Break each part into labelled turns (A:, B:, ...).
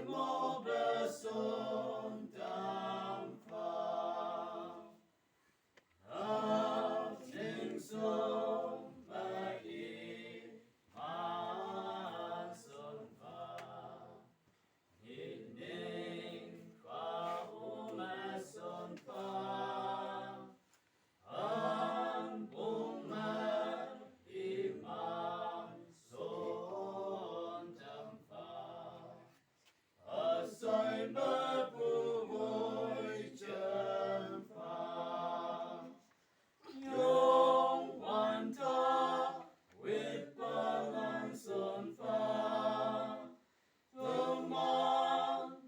A: 我的松当方，轻松每一马松方，一年花无马松方，不满一马松当方。谁么不会蒸发？用完它wetpalan shonpha，丰满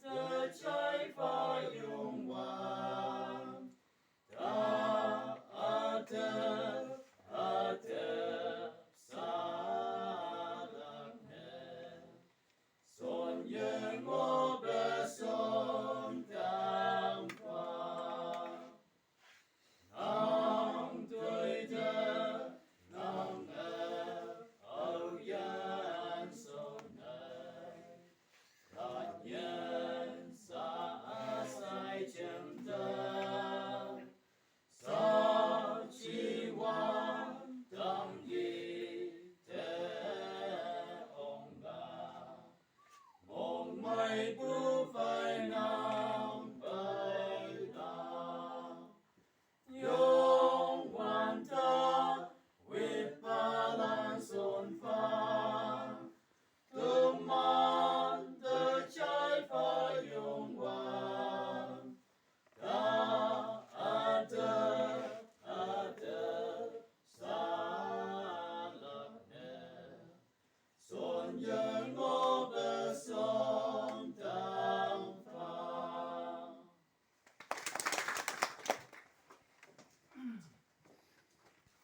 A: 的摘发用完，大的撒了片。son yang我besong当方，能对的能偶然手内，但愿撒在真的，撒希望当一的红吧。梦寐不